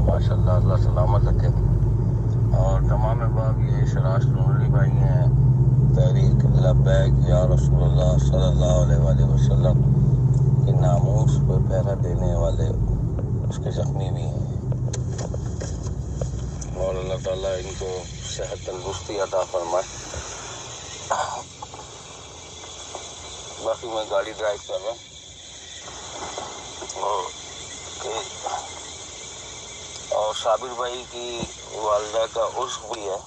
माशाल्लाह अल्लाह सलामत रखे। और तमाम बाब ये शराश नूरी भाई हैं, तहरीक लब्बैक या रसूलुल्लाह सल्लल्लाहु अलैहि वसल्लम के नामूस पर पहरा देने वाले उसके ज़ख्मी भी हैं। और अल्लाह ताला इनको सेहत तंदुरुस्ती अता फरमाए। बाकी मैं गाड़ी ड्राइव कर रहा हूँ और साबिर भाई की वालदा का उर्स भी है।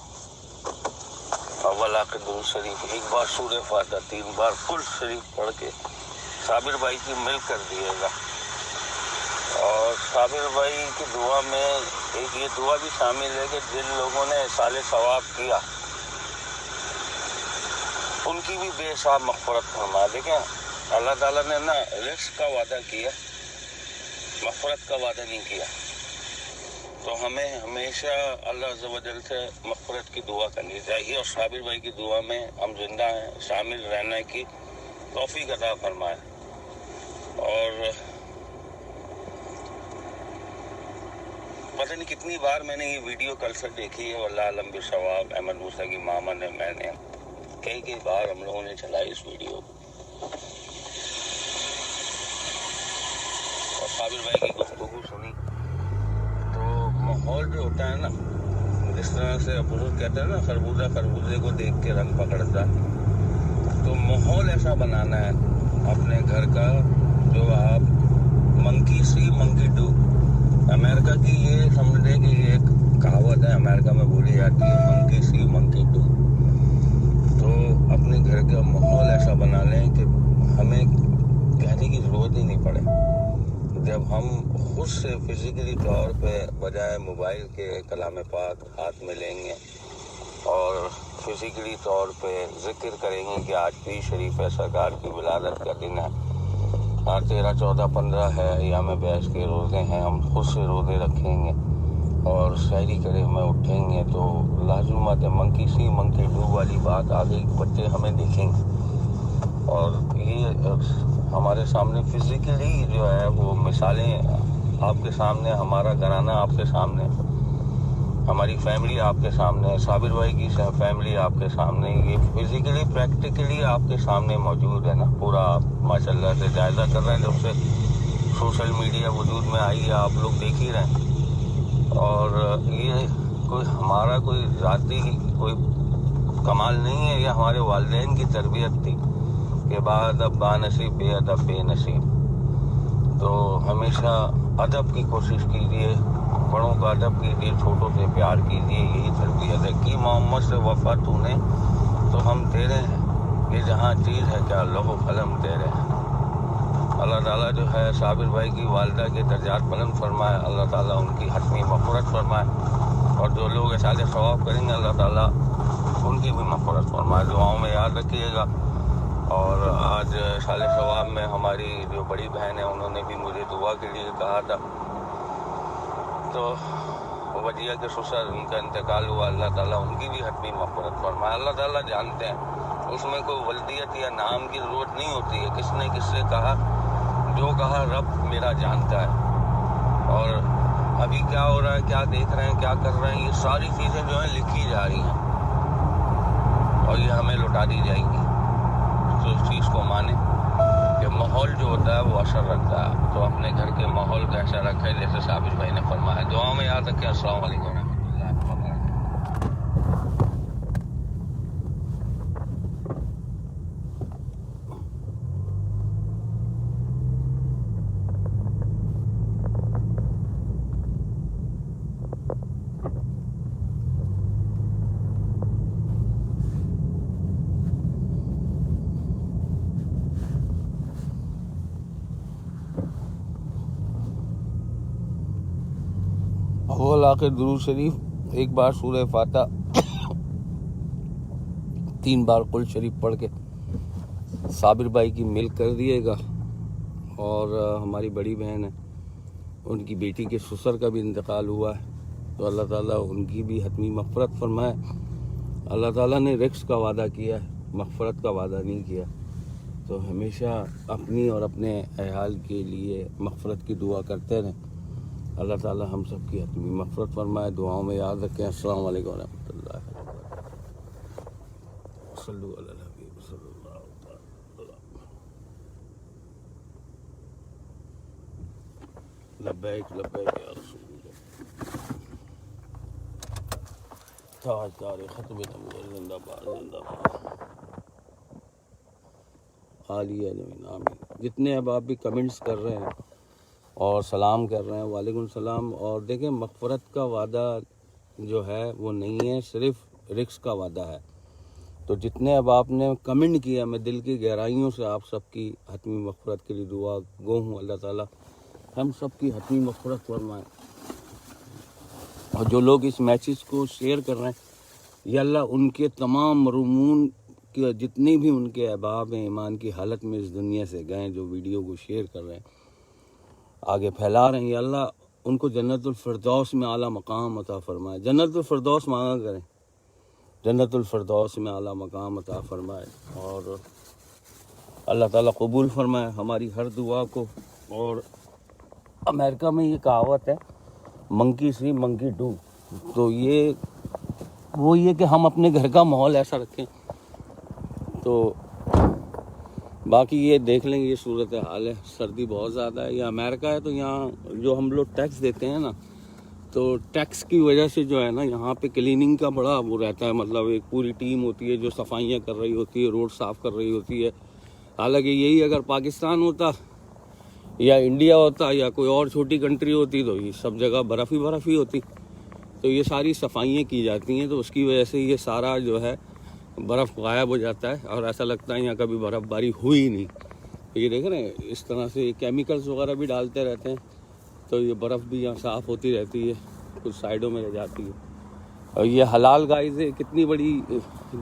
अव्वल आखिर दुरूद शरीफ, एक बार सूरह फातिहा 3 बार कुल शरीफ पढ़ के साबिर भाई की मिल कर दिएगा। और साबिर भाई की दुआ में एक ये दुआ भी शामिल है कि जिन लोगों ने साले सवाब किया उनकी भी बेहिसाब मग़फ़िरत फरमा। देखें अल्लाह ताला ने ना रिज़्क़ का वादा किया, मग़फ़िरत का वादा नहीं किया। तो हमें हमेशा अल्लाह अज़्ज़ व जल से मग़फ़िरत की दुआ करनी चाहिए और साबिर भाई की दुआ में हम जिंदा हैं, शामिल रहने की तौफ़ीक़ अता फरमाए। और पता नहीं कितनी बार मैंने ये वीडियो कल से देखी है, वल्लाह आलम बिस्सवाब। अहमद मूसा की मामा ने, मैंने कई बार हम लोगों ने चलाई इस वीडियो को। और साबिर भाई की गुफ्तगू सुनी तो माहौल जो होता है ना, जिस तरह से बुजुर्ग कहते हैं ना, खरबूजा खरबूजे को देख के रंग पकड़ता है, तो माहौल ऐसा बनाना है अपने घर का जो आप monkey C monkey do. America की ये समझे कि ये एक कहावत है, अमेरिका में बोली जाती है मंकी सी मंकी डू। तो अपने घर का माहौल ऐसा बना लें कि हमें कहने की ज़रूरत ही नहीं पड़े। जब हम खुद से फिज़िकली तौर पे बजाय मोबाइल के कलाम पाक हाथ में लेंगे और फिज़िकली तौर पे ज़िक्र करेंगे कि आज पीर शरीफ है, सरकार की विलादत का दिन है, 13, 14, 15 है, अय्याम बैश के रोज़े हैं, हम खुद से रोज़े रखेंगे और सहरी करे में उठेंगे तो लाज़िमत है मंकी सी मंकी डू वाली बात आगे बच्चे हमें देखेंगे। और ये हमारे सामने फिज़िकली जो है वो मिसालें आपके सामने, हमारा घराना आपके सामने, हमारी फैमिली आपके सामने, साबिर भाई की फैमिली आपके सामने, ये फिज़िकली प्रैक्टिकली आपके सामने मौजूद है ना। पूरा आप माशाल्लाह से जायज़ा कर रहे हैं। जब से सोशल मीडिया वजूद में आई है आप लोग देख ही रहे हैं। और ये कोई हमारा कोई ज़ाती कोई कमाल नहीं है, ये हमारे वालिदैन की तरबियत थी कि बाअदब बानसीब बेअदब बेनसीब। तो हमेशा अदब की कोशिश कीजिए, बड़ों का अदब कीजिए, छोटों से प्यार कीजिए, यही तरबियत है। कि मोहम्मद से वफ़ा तूने तो हम तेरे हैं, ये जहाँ चीज़ है क्या लौह कलम तेरे हैं। अल्लाह ताला जो है साबिर भाई की वालिदा के दर्जात बुलंद फरमाए, अल्लाह ताला उनकी हतमी मग़फ़िरत फरमाए। और जो लोग साले सवाब करेंगे अल्लाह ताला उनकी भी मग़फ़िरत फरमाए। दुआओं में याद रखिएगा। और आज साले सवाब में हमारी जो बड़ी बहन है उन्होंने भी मुझे दुआ के लिए कहा था। तो वजिया के ससुर उनका इंतकाल हुआ, अल्लाह ताला उनकी भी हतमी मग़फ़िरत फरमाए। अल्लाह ताला जानते हैं, उसमें कोई वल्दियत या नाम की ज़रूरत नहीं होती है। किसने किससे कहा, जो कहा रब मेरा जानता है। और अभी क्या हो रहा है, क्या देख रहे हैं, क्या कर रहे हैं, ये सारी चीज़ें जो हैं लिखी जा रही हैं और ये हमें लौटा दी जाएंगी। तो इस चीज़ को माने कि माहौल जो होता है वो असर रखता है। तो अपने घर के माहौल का ऐसा रखें जैसे साबिर भाई ने फरमाया। दुआओं में याद रखें। अस्सलाम वालेकुम। अव्वल आखिर दुरूद शरीफ, एक बार सूरह फातिहा 3 बार कुल शरीफ पढ़ के साबिर भाई की मिल कर दिएगा। और हमारी बड़ी बहन है, उनकी बेटी के ससुर का भी इंतकाल हुआ है, तो अल्लाह ताला उनकी भी हतमी मग़फ़िरत फरमाए। अल्लाह ताला ने रिज़्क़ का वादा किया है, मग़फ़िरत का वादा नहीं किया। तो हमेशा अपनी और अपने अयाल के लिए मग़फ़िरत की दुआ करते रहें। اللہ تعالی ہم سب کی حتمی مغفرت فرمائے. دعاؤں میں یاد رکھیں. السلام علیکم ورحمۃ اللہ وبرکاتہ. صلو علی الحبیب صلی اللہ علیہ وسلم. لبیک لبیک یا رسول اللہ. تاجدار ختم نبوت زندہ باد زندہ باد. عالیہ زمین آمین. جتنے احباب بھی کمنٹس کر رہے ہیں اور سلام کر رہے ہیں, وعلیکم السلام. اور دیکھیں مغفرت کا وعدہ جو ہے وہ نہیں ہے, صرف رزق کا وعدہ ہے. تو جتنے احباب نے کمنٹ کیا, میں دل کی گہرائیوں سے آپ سب کی حتمی مغفرت کے لیے دعا گو ہوں. اللہ تعالیٰ ہم سب کی حتمی مغفرت فرمائے. اور جو لوگ اس میسیج کو شیئر کر رہے ہیں, یا اللہ ان کے تمام مرحومون کہ جتنے بھی ان کے احباب ہیں ایمان کی حالت میں اس دنیا سے گئے, جو ویڈیو کو شیئر کر رہے ہیں, آگے پھیلا رہے ہیں, یا اللہ ان کو جنت الفردوس میں اعلیٰ مقام عطا فرمائے. جنت الفردوس مانگا کریں, جنت الفردوس میں اعلیٰ مقام عطا فرمائے. اور اللہ تعالیٰ قبول فرمائے ہماری ہر دعا کو. اور امریکہ میں یہ کہاوت ہے, منکی سی منکی ڈو. تو یہ وہ یہ کہ ہم اپنے گھر کا ماحول ایسا رکھیں. تو باقی یہ دیکھ لیں, یہ صورت حال ہے. سردی بہت زیادہ ہے. یہ امریکہ ہے تو یہاں جو ہم لوگ ٹیکس دیتے ہیں نا, تو ٹیکس کی وجہ سے جو ہے نا یہاں پہ کلیننگ کا بڑا وہ رہتا ہے. مطلب ایک پوری ٹیم ہوتی ہے جو صفائیاں کر رہی ہوتی ہے, روڈ صاف کر رہی ہوتی ہے. حالانکہ یہی اگر پاکستان ہوتا یا انڈیا ہوتا یا کوئی اور چھوٹی کنٹری ہوتی تو یہ سب جگہ برف ہی ہوتی. تو یہ ساری صفائیاں کی جاتی ہیں, تو اس کی وجہ سے یہ سارا جو ہے برف غائب ہو جاتا ہے اور ایسا لگتا ہے یہاں کبھی برف باری ہوئی نہیں. یہ دیکھ رہے ہیں اس طرح سے کیمیکلز وغیرہ بھی ڈالتے رہتے ہیں, تو یہ برف بھی یہاں صاف ہوتی رہتی ہے, کچھ سائڈوں میں رہ جاتی ہے. اور یہ حلال گائز ہے, کتنی بڑی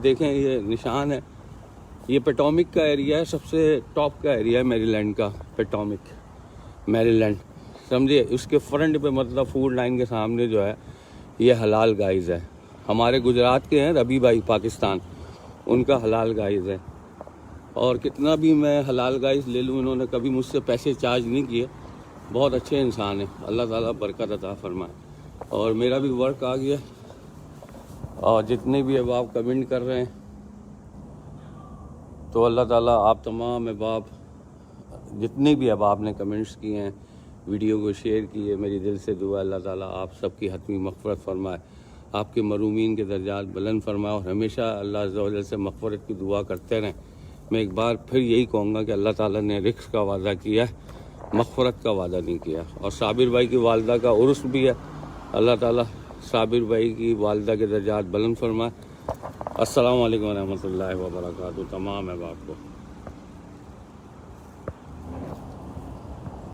دیکھیں یہ نشان ہے. یہ پیٹومک کا ایریا ہے, سب سے ٹاپ کا ایریا ہے میری لینڈ کا. پیٹومک میری لینڈ سمجھے, اس کے فرنٹ پہ مطلب فوڈ لائن کے سامنے جو ہے یہ حلال گائز ہے. ہمارے گجرات کے ہیں ربی بھائی پاکستان, ان کا حلال گائز ہے. اور کتنا بھی میں حلال گائز لے لوں, انہوں نے کبھی مجھ سے پیسے چارج نہیں کیے. بہت اچھے انسان ہیں, اللہ تعالیٰ برکت عطا فرمائے. اور میرا بھی ورک آ گیا. اور جتنے بھی احباب کمنٹ کر رہے ہیں, تو اللہ تعالیٰ آپ تمام احباب جتنے بھی احباب نے کمنٹس کیے ہیں, ویڈیو کو شیئر کیے, میری دل سے دعا اللہ تعالیٰ آپ سب کی حتمی مغفرت فرمائے, آپ کے مرحومین کے درجات بلند فرمائے. اور ہمیشہ اللہ عز و جل سے مغفرت کی دعا کرتے رہیں. میں ایک بار پھر یہی کہوں گا کہ اللہ تعالیٰ نے رزق کا وعدہ کیا ہے, مغفرت کا وعدہ نہیں کیا. اور صابر بھائی کی والدہ کا عرس بھی ہے, اللہ تعالیٰ صابر بھائی کی والدہ کے درجات بلند فرمائے. السلام علیکم ورحمۃ اللہ وبرکاتہ تمام احباب کو.